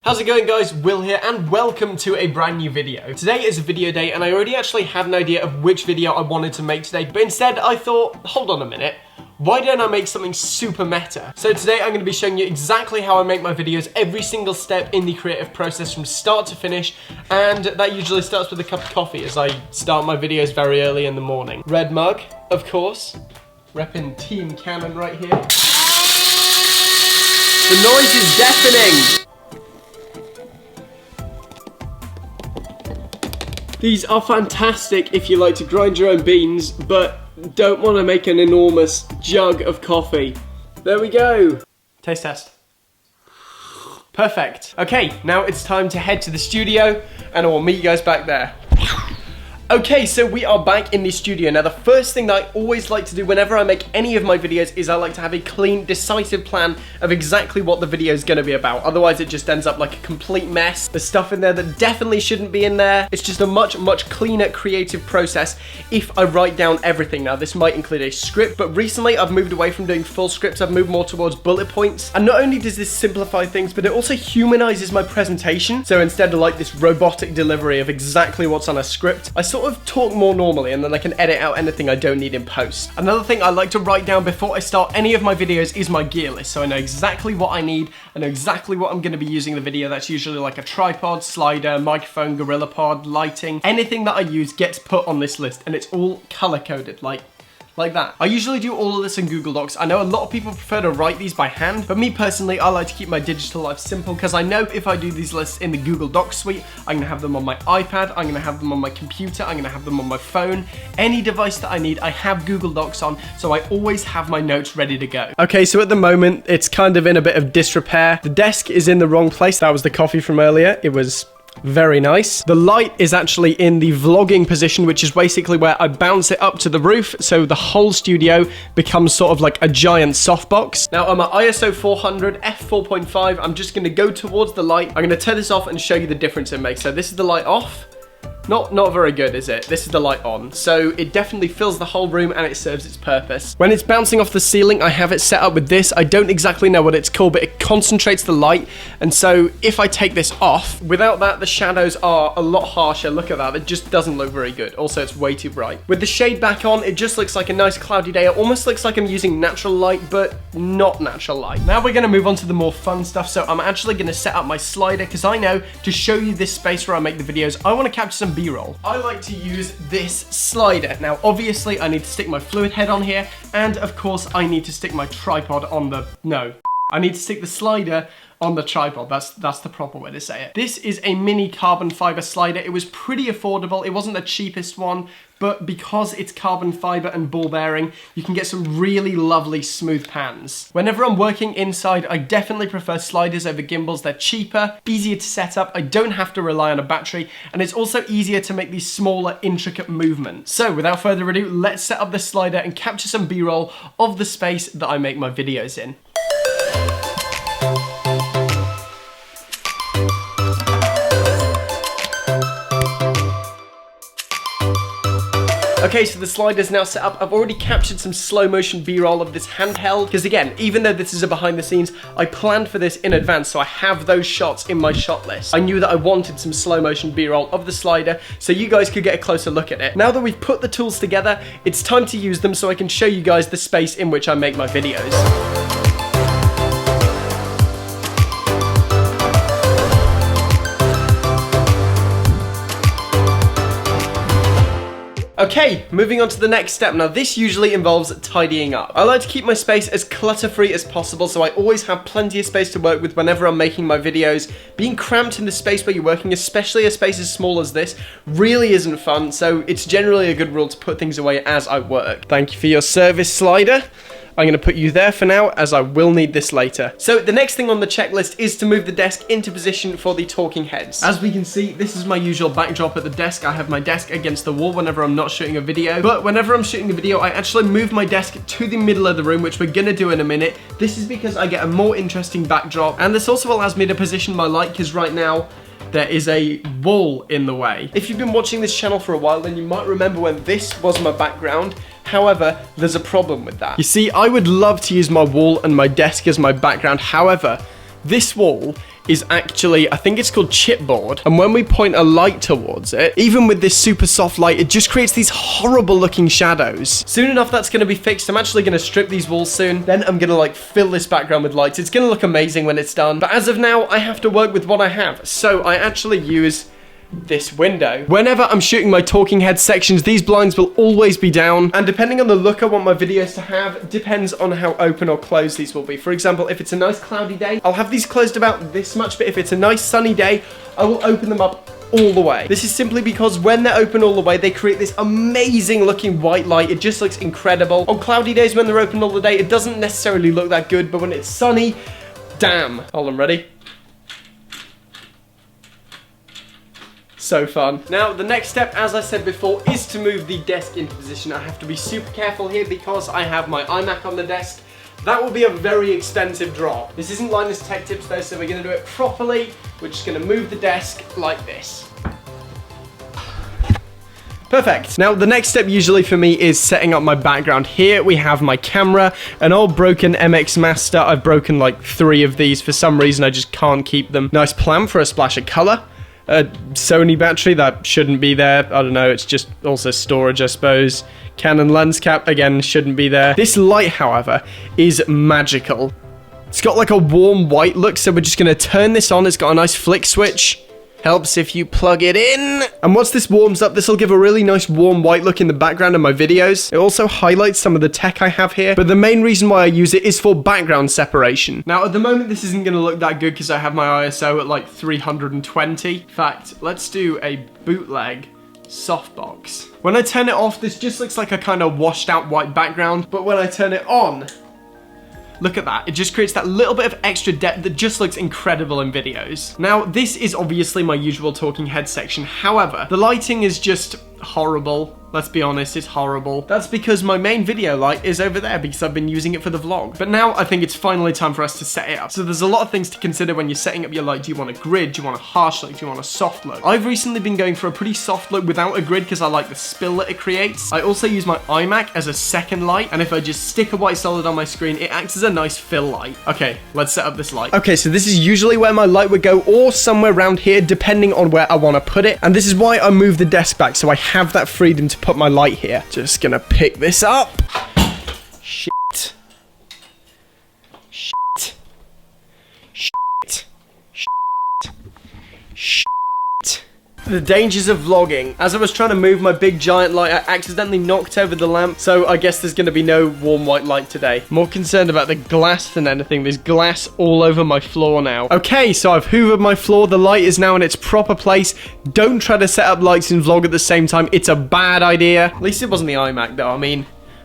How's it going, guys? Will here, and welcome to a brand new video. Today is a video day, and I already actually had an idea of which video I wanted to make today, but instead I thought, hold on a minute, why don't I make something super meta? So today I'm going to be showing you exactly how I make my videos, every single step in the creative process from start to finish, and that usually starts with a cup of coffee as I start my videos very early in the morning. Red mug, of course, repping Team Canon right here. The noise is deafening! These are fantastic if you like to grind your own beans, but don't want to make an enormous jug of coffee. There we go. Taste test. Perfect. Okay, now it's time to head to the studio, and I will meet you guys back there. Okay, so we are back in the studio. Now, the first thing that I always like to do whenever I make any of my videos is I like to have a clean, decisive plan of exactly what the video is going to be about. Otherwise, it just ends up like a complete mess. There's stuff in there that definitely shouldn't be in there. It's just a much cleaner creative process if I write down everything. Now, this might include a script, but recently I've moved away from doing full scripts. I've moved more towards bullet points. And not only does this simplify things, but it also humanizes my presentation. So instead of like this robotic delivery of exactly what's on a script, I sort of talk more normally, and then I can edit out anything I don't need in post. Another thing I like to write down before I start any of my videos is my gear list, so I know exactly what I need, I know exactly what I'm going to be using in the video. That's usually like a tripod, slider, microphone, GorillaPod, lighting. Anything that I use gets put on this list, and it's all color-coded, like that. I usually do all of this in Google Docs. I know a lot of people prefer to write these by hand, but me personally, I like to keep my digital life simple because I know if I do these lists in the Google Docs suite, I'm gonna have them on my iPad, I'm gonna have them on my computer, I'm gonna have them on my phone. Any device that I need, I have Google Docs on, so I always have my notes ready to go. Okay, so at the moment, it's kind of in a bit of disrepair. The desk is in the wrong place. That was the coffee from earlier. It was very nice. The light is actually in the vlogging position, which is basically where I bounce it up to the roof, so the whole studio becomes sort of like a giant softbox. Now, I'm at ISO 400, f4.5. I'm just going to go towards the light. I'm going to turn this off and show you the difference it makes. So this is the light off. Not very good, is it? This is the light on. So it definitely fills the whole room and it serves its purpose. When it's bouncing off the ceiling, I have it set up with this. I don't exactly know what it's called, but it concentrates the light. And so if I take this off, without that, the shadows are a lot harsher. Look at that. It just doesn't look very good. Also, it's way too bright. With the shade back on, it just looks like a nice cloudy day. It almost looks like I'm using natural light, but not natural light. Now we're going to move on to the more fun stuff. So I'm actually going to set up my slider because I know to show you this space where I make the videos, I want to capture some B-roll. I like to use this slider. Now, obviously, I need to stick my fluid head on here, and of course, I need to stick my tripod on the... No. I need to stick the slider on the tripod. That's the proper way to say it. This is a mini carbon fiber slider. It was pretty affordable. It wasn't the cheapest one, but because it's carbon fiber and ball bearing, you can get some really lovely smooth pans. Whenever I'm working inside, I definitely prefer sliders over gimbals. They're cheaper, easier to set up. I don't have to rely on a battery, and it's also easier to make these smaller, intricate movements. So without further ado, let's set up this slider and capture some B-roll of the space that I make my videos in. Okay, so the slider's now set up. I've already captured some slow motion B-roll of this handheld, because again, even though this is a behind the scenes, I planned for this in advance, so I have those shots in my shot list. I knew that I wanted some slow motion B-roll of the slider, so you guys could get a closer look at it. Now that we've put the tools together, it's time to use them so I can show you guys the space in which I make my videos. Okay, moving on to the next step. Now, this usually involves tidying up. I like to keep my space as clutter-free as possible, so I always have plenty of space to work with whenever I'm making my videos. Being cramped in the space where you're working, especially a space as small as this, really isn't fun, so it's generally a good rule to put things away as I work. Thank you for your service, slider. I'm going to put you there for now, as I will need this later. So the next thing on the checklist is to move the desk into position for the talking heads. As we can see, this is my usual backdrop at the desk. I have my desk against the wall whenever I'm not shooting a video. But whenever I'm shooting a video, I actually move my desk to the middle of the room, which we're going to do in a minute. This is because I get a more interesting backdrop. And this also allows me to position my light, because right now, there is a wall in the way. If you've been watching this channel for a while, then you might remember when this was my background. However, there's a problem with that. You see, I would love to use my wall and my desk as my background. However, this wall is actually, I think it's called chipboard. And when we point a light towards it, even with this super soft light, it just creates these horrible looking shadows. Soon enough, that's going to be fixed. I'm actually going to strip these walls soon. Then I'm going to like fill this background with lights. It's going to look amazing when it's done. But as of now, I have to work with what I have. So I actually use this window. Whenever I'm shooting my talking head sections, these blinds will always be down, and depending on the look I want my videos to have, depends on how open or closed these will be. For example, if it's a nice cloudy day, I'll have these closed about this much, but if it's a nice sunny day, I will open them up all the way. This is simply because when they're open all the way, they create this amazing looking white light. It just looks incredible. On cloudy days when they're open all the day, it doesn't necessarily look that good, but when it's sunny, damn. Hold on, ready? So fun. Now, the next step, as I said before, is to move the desk into position. I have to be super careful here because I have my iMac on the desk. That will be a very expensive drop. This isn't Linus Tech Tips though, so we're gonna do it properly. We're just gonna move the desk like this. Perfect. Now, the next step usually for me is setting up my background. Here we have my camera, an old broken MX Master. I've broken like 3 of these. For some reason, I just can't keep them. Nice plan for a splash of color. A Sony battery that shouldn't be there. I don't know, it's just also storage, I suppose. Canon lens cap, again, shouldn't be there. This light, however, is magical. It's got like a warm white look, so we're just gonna turn this on. It's got a nice flick switch. Helps if you plug it in. And once this warms up, this will give a really nice warm white look in the background of my videos. It also highlights some of the tech I have here, but the main reason why I use it is for background separation. Now, at the moment, this isn't gonna look that good because I have my ISO at like 320. In fact, let's do a bootleg softbox. When I turn it off, this just looks like a kind of washed out white background, but when I turn it on, look at that. It just creates that little bit of extra depth that just looks incredible in videos. Now, this is obviously my usual talking head section. However, the lighting is just horrible. Let's be honest, it's horrible. That's because my main video light is over there because I've been using it for the vlog. But now I think it's finally time for us to set it up. So there's a lot of things to consider when you're setting up your light. Do you want a grid? Do you want a harsh look? Do you want a soft look? I've recently been going for a pretty soft look without a grid because I like the spill that it creates. I also use my iMac as a second light, and if I just stick a white solid on my screen, it acts as a nice fill light. Okay, let's set up this light. Okay, so this is usually where my light would go, or somewhere around here, depending on where I want to put it. And this is why I moved the desk back, so I have that freedom to put my light here. Just gonna pick this up. Shit. Shit. Shit. Shit. Shit. The dangers of vlogging. As I was trying to move my big giant light, I accidentally knocked over the lamp, so I guess there's gonna be no warm white light today. More concerned about the glass than anything. There's glass all over my floor now. Okay, so I've hoovered my floor. The light is now in its proper place. Don't try to set up lights in vlog at the same time. It's a bad idea. At least it wasn't the iMac though. I mean,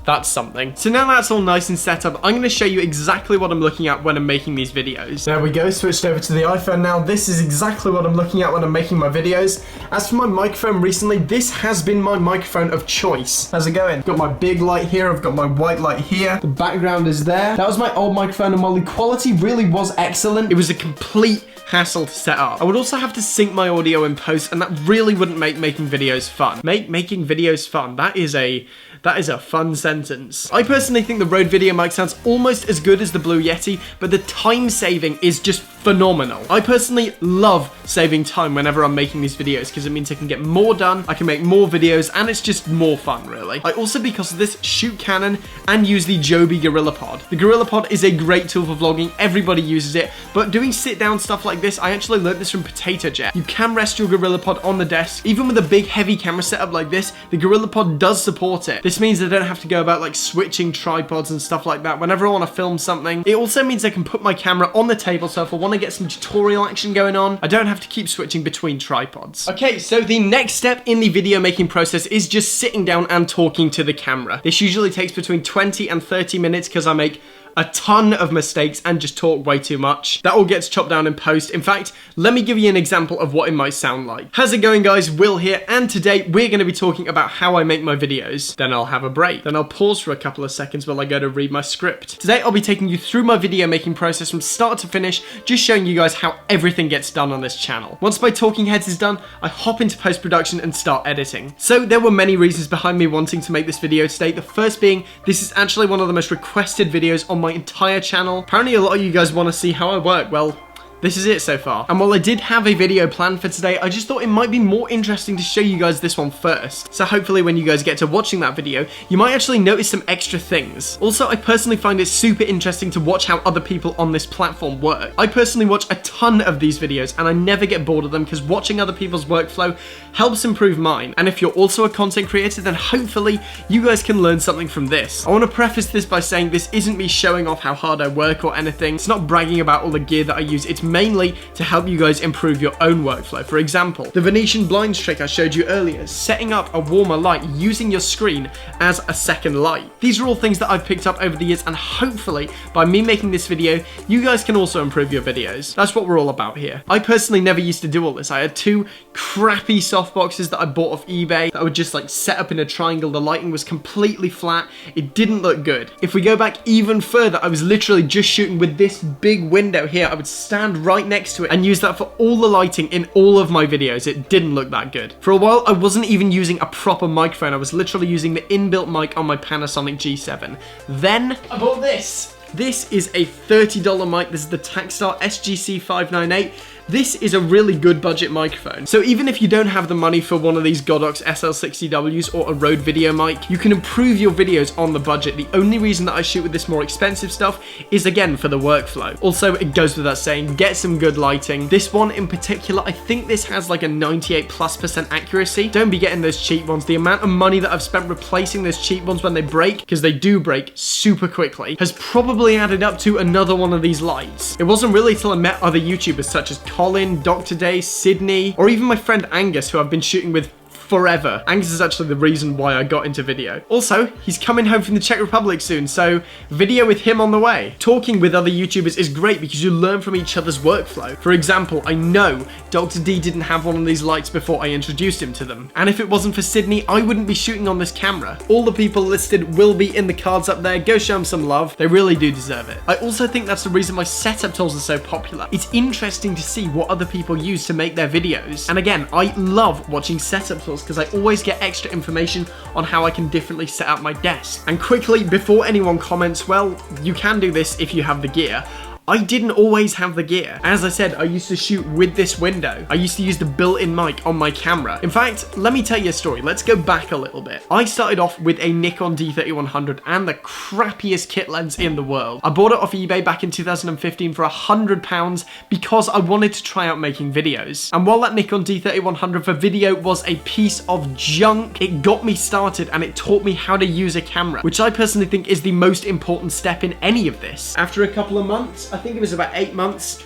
that's something. So now that's all nice and set up, I'm going to show you exactly what I'm looking at when I'm making these videos. There we go, switched over to the iPhone now. This is exactly what I'm looking at when I'm making my videos. As for my microphone recently, this has been my microphone of choice. How's it going? Got my big light here, I've got my white light here. The background is there. That was my old microphone, and while the quality really was excellent, it was a complete hassle to set up. I would also have to sync my audio in post, and that really wouldn't make making videos fun. Making videos fun. That is a fun sentence. I personally think the Rode video mic sounds almost as good as the Blue Yeti, but the time saving is just phenomenal. I personally love saving time whenever I'm making these videos because it means I can get more done, I can make more videos, and it's just more fun, really. I also, because of this, shoot Canon and use the Joby GorillaPod. The GorillaPod is a great tool for vlogging, everybody uses it, but doing sit-down stuff like this, I actually learned this from Potato Jet. You can rest your GorillaPod on the desk. Even with a big heavy camera setup like this, the GorillaPod does support it. This means I don't have to go about like switching tripods and stuff like that whenever I want to film something. It also means I can put my camera on the table, so if I want to get some tutorial action going on, I don't have to keep switching between tripods. Okay, so the next step in the video making process is just sitting down and talking to the camera. This usually takes between 20 and 30 minutes because I make a ton of mistakes and just talk way too much. That all gets chopped down in post. In fact, let me give you an example of what it might sound like. How's it going, guys? Will here, and today we're going to be talking about how I make my videos. Then I'll have a break. Then I'll pause for a couple of seconds while I go to read my script. Today I'll be taking you through my video making process from start to finish, just showing you guys how everything gets done on this channel. Once my talking heads is done, I hop into post-production and start editing. So there were many reasons behind me wanting to make this video today. The first being, this is actually one of the most requested videos on my entire channel. Apparently a lot of you guys want to see how I work. Well, this is it so far. And while I did have a video planned for today, I just thought it might be more interesting to show you guys this one first. So hopefully when you guys get to watching that video, you might actually notice some extra things. Also, I personally find it super interesting to watch how other people on this platform work. I personally watch a ton of these videos and I never get bored of them because watching other people's workflow helps improve mine. And if you're also a content creator, then hopefully you guys can learn something from this. I want to preface this by saying this isn't me showing off how hard I work or anything. It's not bragging about all the gear that I use. It's mainly to help you guys improve your own workflow. For example, the Venetian blinds trick I showed you earlier, setting up a warmer light using your screen as a second light. These are all things that I've picked up over the years, and hopefully by me making this video, you guys can also improve your videos. That's what we're all about here. I personally never used to do all this. I had two crappy softboxes that I bought off eBay that I would just like set up in a triangle. The lighting was completely flat. It didn't look good. If we go back even further, I was literally just shooting with this big window here. I would stand right next to it and use that for all the lighting in all of my videos. It didn't look that good. For a while, I wasn't even using a proper microphone. I was literally using the inbuilt mic on my Panasonic G7. Then I bought this. This is a $30 mic. This is the Takstar SGC 598. This is a really good budget microphone. So even if you don't have the money for one of these Godox SL60Ws or a Rode video mic, you can improve your videos on the budget. The only reason that I shoot with this more expensive stuff is again for the workflow. Also, it goes without saying, get some good lighting. This one in particular, I think this has like a 98+% accuracy. Don't be getting those cheap ones. The amount of money that I've spent replacing those cheap ones when they break, because they do break super quickly, has probably added up to another one of these lights. It wasn't really till I met other YouTubers such as Colin, Dr. Day, Sydney, or even my friend Angus, who I've been shooting with forever. Angus is actually the reason why I got into video. Also, he's coming home from the Czech Republic soon, so video with him on the way. Talking with other YouTubers is great because you learn from each other's workflow. For example, I know Dr. D didn't have one of these lights before I introduced him to them. And if it wasn't for Sydney, I wouldn't be shooting on this camera. All the people listed will be in the cards up there. Go show them some love. They really do deserve it. I also think that's the reason my setup tools are so popular. It's interesting to see what other people use to make their videos. And again, I love watching setup tools because I always get extra information on how I can differently set up my desk. And quickly, before anyone comments, well, you can do this if you have the gear. I didn't always have the gear. As I said, I used to shoot with this window. I used to use the built-in mic on my camera. In fact, let me tell you a story. Let's go back a little bit. I started off with a Nikon D3100 and the crappiest kit lens in the world. I bought it off eBay back in 2015 for £100 because I wanted to try out making videos. And while that Nikon D3100 for video was a piece of junk, it got me started and it taught me how to use a camera, which I personally think is the most important step in any of this. After a couple of months, I think it was about 8 months,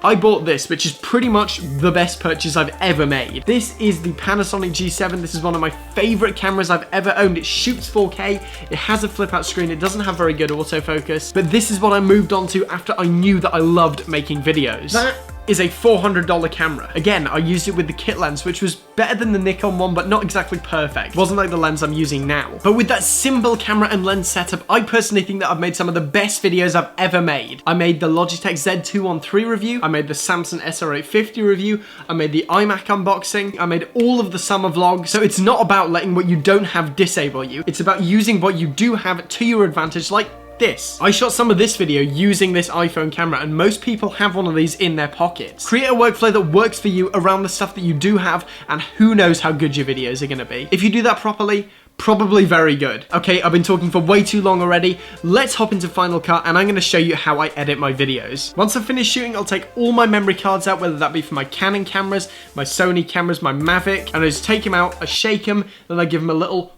I bought this, which is pretty much the best purchase I've ever made. This is the Panasonic G7. This is one of my favorite cameras I've ever owned. It shoots 4K, it has a flip out screen, it doesn't have very good autofocus, but this is what I moved on to after I knew that I loved making videos. That is a $400 camera. Again, I used it with the kit lens, which was better than the Nikon one, but not exactly perfect. It wasn't like the lens I'm using now. But with that simple camera and lens setup, I personally think that I've made some of the best videos I've ever made. I made the Logitech Z2-on-3 review, I made the Samsung SR850 review, I made the iMac unboxing, I made all of the summer vlogs. So it's not about letting what you don't have disable you. It's about using what you do have to your advantage, like this. I shot some of this video using this iPhone camera, and most people have one of these in their pockets. Create a workflow that works for you around the stuff that you do have, and who knows how good your videos are gonna be. If you do that properly, probably very good. Okay, I've been talking for way too long already. Let's hop into Final Cut and I'm gonna show you how I edit my videos. Once I've finished shooting, I'll take all my memory cards out, whether that be for my Canon cameras, my Sony cameras, my Mavic, and I just take them out, I shake them, then I give them a little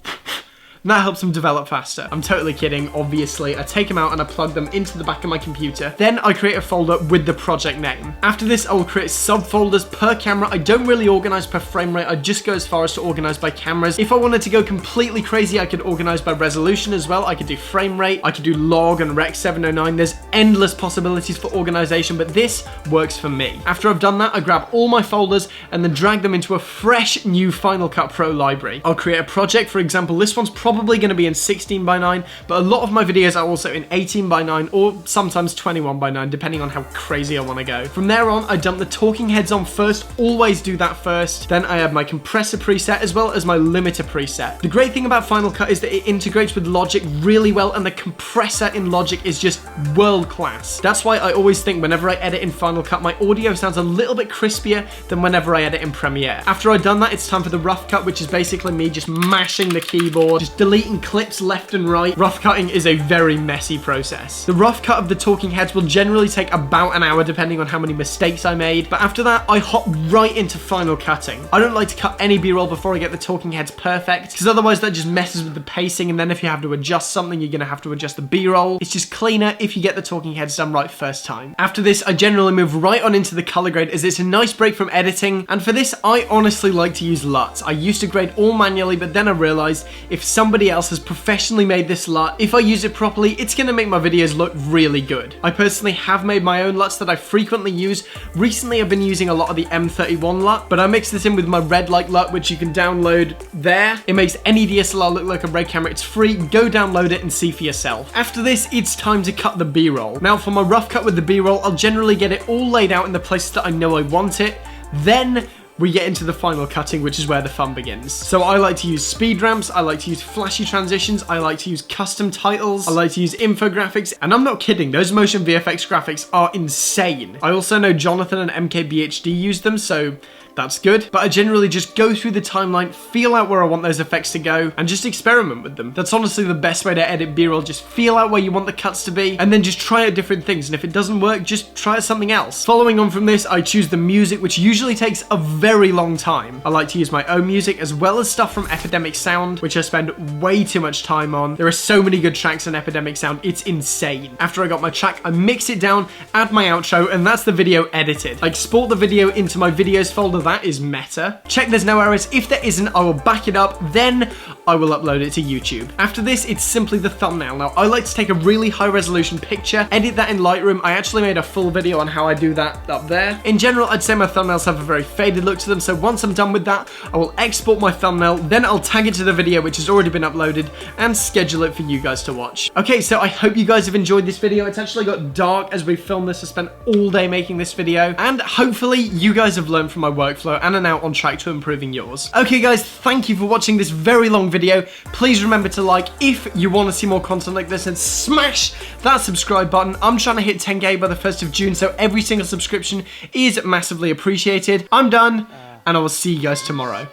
and that helps them develop faster. I'm totally kidding, obviously. I take them out and I plug them into the back of my computer. Then I create a folder with the project name. After this, I will create subfolders per camera. I don't really organize per frame rate. I just go as far as to organize by cameras. If I wanted to go completely crazy, I could organize by resolution as well. I could do frame rate, I could do log and Rec 709. There's endless possibilities for organization, but this works for me. After I've done that, I grab all my folders and then drag them into a fresh new Final Cut Pro library. I'll create a project. For example, this one's probably probably going to be in 16:9, but a lot of my videos are also in 18:9 or sometimes 21:9, depending on how crazy I want to go. From there on, I dump the talking heads on first, always do that first. Then I add my compressor preset as well as my limiter preset. The great thing about Final Cut is that it integrates with Logic really well, and the compressor in Logic is just world class. That's why I always think whenever I edit in Final Cut, my audio sounds a little bit crispier than whenever I edit in Premiere. After I've done that, it's time for the rough cut, which is basically me just mashing the keyboard, just deleting clips left and right. Rough cutting is a very messy process. The rough cut of the talking heads will generally take about an hour depending on how many mistakes I made, but after that, I hop right into final cutting. I don't like to cut any B-roll before I get the talking heads perfect, because otherwise that just messes with the pacing, and then if you have to adjust something, you're gonna have to adjust the B-roll. It's just cleaner if you get the talking heads done right first time. After this, I generally move right on into the color grade, as it's a nice break from editing, and for this, I honestly like to use LUTs. I used to grade all manually, but then I realized if somebody else has professionally made this LUT, if I use it properly, it's gonna make my videos look really good. I personally have made my own LUTs that I frequently use. Recently, I've been using a lot of the M31 LUT, but I mix this in with my red light LUT, which you can download there. It makes any DSLR look like a red camera. It's free. Go download it and see for yourself. After this, it's time to cut the B-roll. Now, for my rough cut with the B-roll, I'll generally get it all laid out in the places that I know I want it. Then we get into the final cutting, which is where the fun begins. So I like to use speed ramps, I like to use flashy transitions, I like to use custom titles, I like to use infographics, and I'm not kidding, those motion VFX graphics are insane. I also know Jonathan and MKBHD use them, so that's good. But I generally just go through the timeline, feel out where I want those effects to go, and just experiment with them. That's honestly the best way to edit B-roll. Just feel out where you want the cuts to be, and then just try out different things. And if it doesn't work, just try something else. Following on from this, I choose the music, which usually takes a very long time. I like to use my own music, as well as stuff from Epidemic Sound, which I spend way too much time on. There are so many good tracks on Epidemic Sound, it's insane. After I got my track, I mix it down, add my outro, and that's the video edited. I export the video into my videos folder. That is meta. Check there's no errors. If there isn't, I will back it up, then I will upload it to YouTube. After this, it's simply the thumbnail. Now, I like to take a really high resolution picture, edit that in Lightroom. I actually made a full video on how I do that up there. In general, I'd say my thumbnails have a very faded look to them, so once I'm done with that, I will export my thumbnail, then I'll tag it to the video, which has already been uploaded, and schedule it for you guys to watch. Okay, so I hope you guys have enjoyed this video. It's actually got dark as we filmed this. I spent all day making this video, and hopefully you guys have learned from my workflow and are now on track to improving yours. Okay guys, thank you for watching this very long video. Please remember to like if you want to see more content like this, and smash that subscribe button. I'm trying to hit 10K by the 1st of June, so every single subscription is massively appreciated. I'm done, and I will see you guys tomorrow.